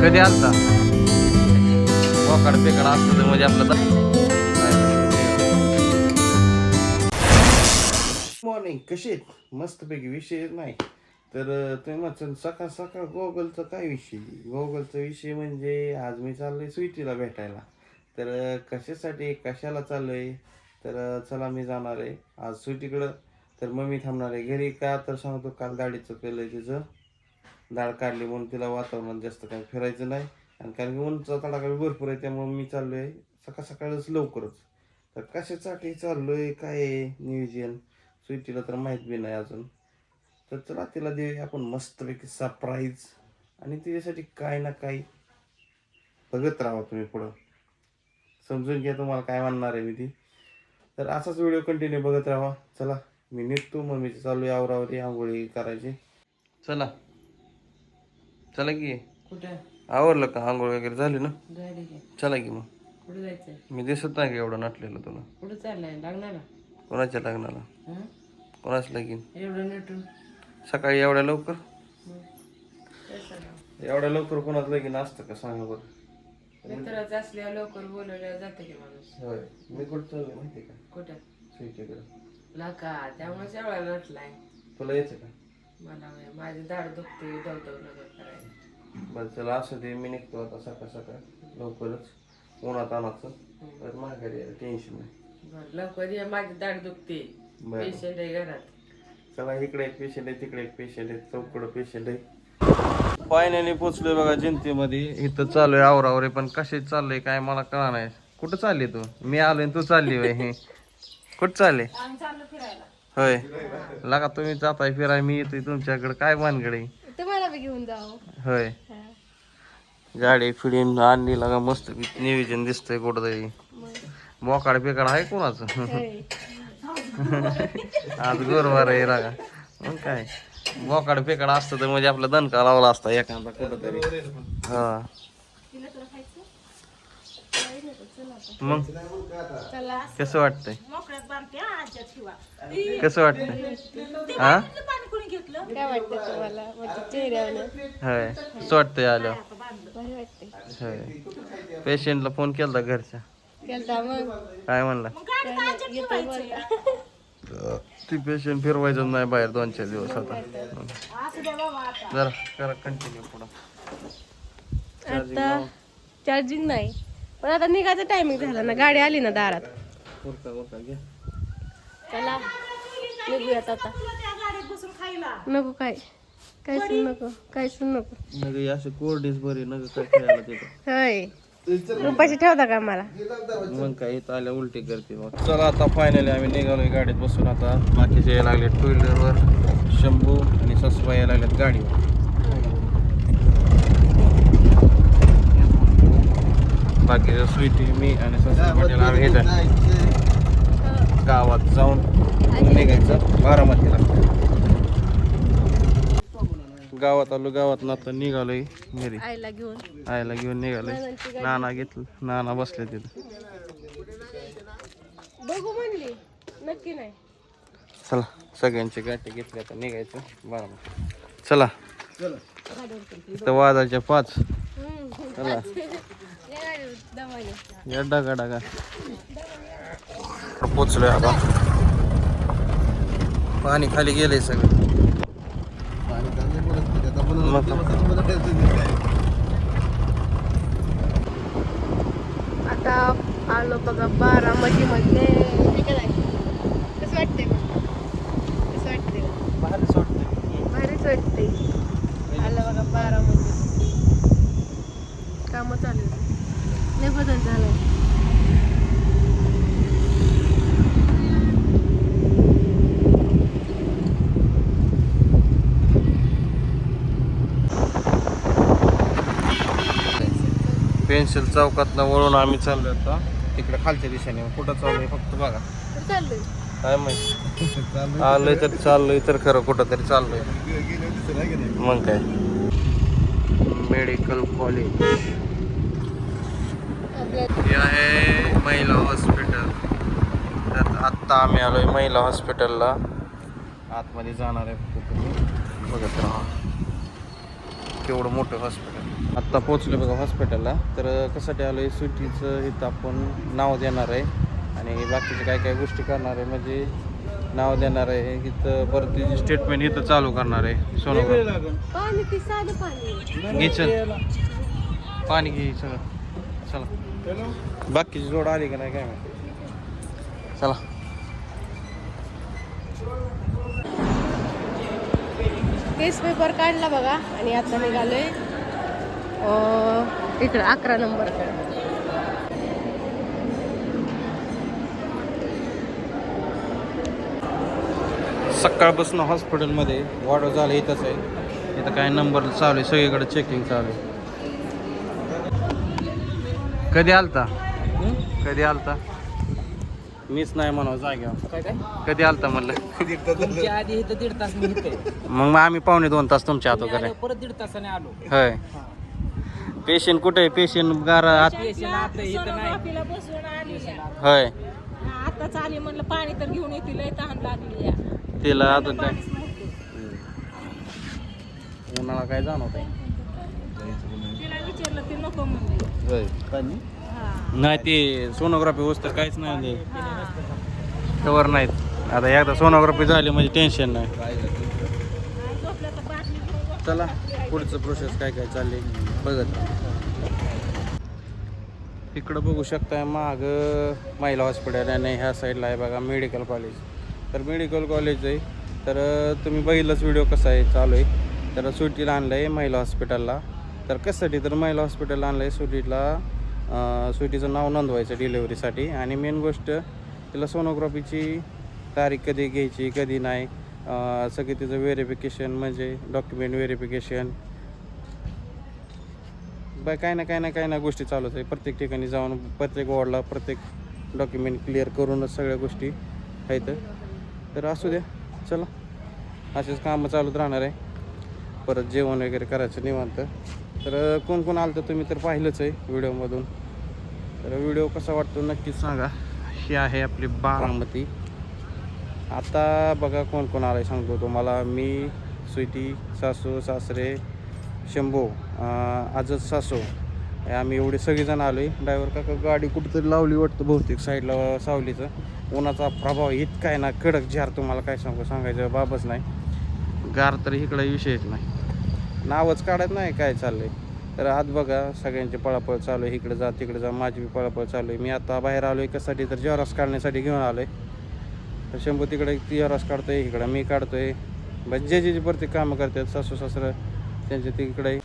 कधी आलता वाकड पेकड असतं म्हणजे आपलं मॉर्निंग कशी आहेत मस्तपैकी विषय नाही तर तुम्ही म्हणता सकाळ सकाळ गोगलचा काय विषय गोगलचा विषय म्हणजे आज मी चाललोय स्वीटीला भेटायला तर कशासाठी कशाला चाललोय तर चला मी जाणार आहे आज स्वीटीकडं तर मम्मी थांबणार आहे घरी का तर सांगतो काल गाडीचं केलं तिचं दाढ काढली म्हणून तिला वातावरणात जास्त काही फिरायचं नाही आणि कारण की उंच तडाखा भरपूर आहे त्यामुळे मी चाललोय सकाळ सकाळच लवकरच तर कशासाठी चाललोय काय आहे नियोजन स्वीटीला तर माहीत बी नाही अजून तर चला तिला देऊया आपण मस्तपैकी सरप्राईज आणि तिच्यासाठी काय ना काही बघत राहा तुम्ही पुढं समजून घ्या तुम्हाला काय म्हणणार आहे मी ती तर असाच व्हिडिओ कंटिन्यू बघत राहा चला मी निघतो मम्मीची चालू आहे आवरावरी आंघोळी करायची चला चला की कुठं आवरलं का आंघोळ वगैरे झाली ना जायला की चला की मग कुठं जायचंय मी दिसत नाही का एवढं नटलेलं तुला कुठं चाललाय लग्नाला कोणाच्या लग्नाला हं? कोणाच लगीन एवढं नटून सकाळी एवढ्या लवकर मग काय सांगावं? एवढ्या लवकर कोणाचं लगीन असतं का सांगा बरं मित्राचं असल्यावर लवकर बोलवल्यावर जातं की माणूस होय मी कुठं चाललोय माहिती का कुठं स्वीटीकडं लाका त्यामुळेच एवढा नटलाय तुला यायचं का मला होय, माझी दाढ दुखते दवदव नगर करायला बरं चला असं दे मी निघतो आता सकाळ सकाळ लवकरच उन्हात आणाचं तर माघारी यायला टेन्शन नाही बरं लवकर ये माझी दाढ दुखते बरं पेशंट आहे घरात चला इकडे एक पेशंट आहे तिकडे एक पेशंट आहे चौकडं पेशंट आहे फायनली पोचलोय बघा जयंतीमध्ये इथं चालू आहे आवरावरे पण कसे चाललंय काय मला कळा नाही कुठं चालली तू मी आलोय आणि तू चालली होय हे कुठं चालले होय लगा तुम्ही जाताय फिराय मी येतोय तुमच्याकडे काय भानगड आहे तुम्हाला बी घेऊन जाऊ होय गाडी फिडीन आणली लगा मस्त नियोजन दिसतंय कुठंतरी मोकाड पेकाड आहे कोणाचं आज गुरुवार आहे लागा मग काय मोकाड पेकाड असतं तर म्हणजे आपला दणका लावला असता एखादा कुठंतरी हा मग कसं वाटतंय कसं वाटतंय हा काय वाटतं तुम्हाला म्हणजे चेहऱ्यावर होय कसं वाटतंय आलं भारी वाटतंय होय पेशंटला फोन केला घरच्या केलता मग काय म्हणला येतो बरं. ती पेशंट फिरवायचं नाही बाहेर 2-4 दिवस आता जरा करा कंटिन्यू पुढं आता चार्जिंग नाही पण आता निघायचं टायमिंग झाला ना गाडी आली ना दारात उरका घ्या चला निघूयात आता नको काय काय सुन नको काय सुन नको नग असे कोरडीच बरी नग काय खेळायला तिथं होय रुपाशी ठेवता का मला मग काय इथं आल्या उलटी करते मग चला आता फायनली आम्ही निघालोय गाडीत बसून आता बाकीचे यायला लागले टू व्हीलरवर शंभू आणि ससुबाई यायला लागल्यात गाडीवर बाकीचं स्वीटी मी आणि ससुबाईला आम्ही गावात जाऊन निघायचं बारामतीला गावात आलो गावात ना आता निघालोय घरी आईला घेऊन आयला घेऊन निघालोय नाना घेतलं नाना बसले तिथं बघू म्हणली नक्की नाही चला सगळ्यांची गाठी घेतली आता निघायचं बारामती चला इथं वाजायच्या 5 चला या डागा डागा पोचलोय आता पाणी खाली गेलंय सगळं आता आलो बघा बारामती मध्ये कसं वाटतंय कसं वाटतंय भारीच वाटतंय आलं बघा बारामती काम चालू लय बदल झालाय पेन्सिल चौकातनं वळून आम्ही चाललोय आता तिकडे खालच्या दिशेने कुठं चाललोय फक्त बघा चाललोय काय माहिती आलोय तर चाललोय तर खरं कुठं तरी चाललोय मग काय मेडिकल कॉलेज हे आहे महिला हॉस्पिटल तर आत्ता आम्ही आलोय महिला हॉस्पिटलला आतमध्ये जाणार आहे फक्त तुम्ही बघत राहा केवढं मोठं हॉस्पिटल. आत्ता पोचलो बघा हॉस्पिटलला. तर कशासाठी आलो आहे, सुट्टीचं इथं आपण नाव देणार आहे आणि बाकीचे काय काय गोष्टी करणार आहे. म्हणजे नाव देणार आहे इथं, परत तिची स्टेटमेंट इथं चालू करणार आहे. सोनोग्राफी पाणी ती साधं पाणी घे, चल पाणी घे सगळं. चला बाकीची जोड आली का नाही काय माहिती. चला केस पेपर काढला बघा आणि आता निघालोय इकडं 11 नंबरकडे. सकाळपासून हॉस्पिटलमध्ये वाढ झालं इथंच आहे. इथं काय नंबर चालू आहे, सगळीकडे चेकिंग चालू आहे. कधी आलता कधी आलता मीच नाही म्हणावं जाग्यावर. कधी आलता म्हणलं. तुमच्या आधी इथं 1.5 तास मी इथे मग आम्ही 1.5-2 तास तुमच्या हातो करे. परत 1.5 तासाने आलो. होय. पेशंट कुठे आहे? पेशंट गारा आत. पेशंट आता इथं नाही. सोनोग्राफीला बसवून आली होय आताच आली म्हणलं पाणी तर घेऊन येते, लय तहान लागली या. तिला आता काय उन्हाळा काय जाणवत आहे. तिला विचारलं ती नको म्हणली. नाही ते सोनोग्राफी वस्तू काहीच नाही कवर नाहीत. आता एकदा सोनोग्राफी झाली म्हणजे टेन्शन नाही. चला पुढचं प्रोसेस काय काय चालले बघत. इकडं बघू शकता माग महिला हॉस्पिटल आणि ह्या साईडला आहे बघा मेडिकल कॉलेज. तर मेडिकल कॉलेज आहे. तर तुम्ही बघितलंच व्हिडिओ कसा आहे चालू आहे. तर सुट्टीला आणलं आहे महिला हॉस्पिटलला. तर कशासाठी तर महिला हॉस्पिटलला आणलं आहे सुट्टीला. सुट्टीचं नाव नोंदवायचं डिलेवरीसाठी. आणि मेन गोष्ट तिला सोनोग्राफीची तारीख कधी घ्यायची कधी नाही, सगळे तिचं व्हेरिफिकेशन म्हणजे डॉक्युमेंट व्हेरिफिकेशन बाय काय ना गोष्टी चालूच आहे. प्रत्येक ठिकाणी जाऊन प्रत्येक वॉर्डला प्रत्येक डॉक्युमेंट क्लिअर करूनच सगळ्या गोष्टी आहेत. तर असू द्या, चला असेच कामं चालूच राहणार आहे. परत जेवण वगैरे करायचं निवांत. तर कोण कोण आलं तर तुम्ही तर पाहिलंच आहे व्हिडिओमधून. तर व्हिडिओ कसा वाटतो नक्कीच सांगा. ही आहे आपली बारामती. आता बघा कोण कोण आलं आहे सांगतो तुम्हाला. मी, स्वीटी, सासू सासरे, शंभू, आजच सासू, आम्ही एवढे सगळेजण आलो आहे. ड्रायव्हर काका गाडी कुठंतरी लावली वाटतं बहुतेक साईडला सावलीचं. उन्हाचा प्रभाव इतका आहे ना, कडक झार तुम्हाला काय सांगायचं बाबच नाही. गार तर इकडं विषयच नाही, नावच काढत नाही काय चाललं आहे. तर आज बघा सगळ्यांची पळापळ चालू आहे. इकडे जा तिकडे जा, माझी पळापळ चालू आहे. मी आता बाहेर आलो आहे कशासाठी तर जेवरास काढण्यासाठी घेऊन आलो आहे. तर शंभू तिकडे जेवरास काढतो आहे, इकडं मी काढतो आहे. बस जे प्रत्येक कामं करतात सासू सासरं त्यांच्या तिकडे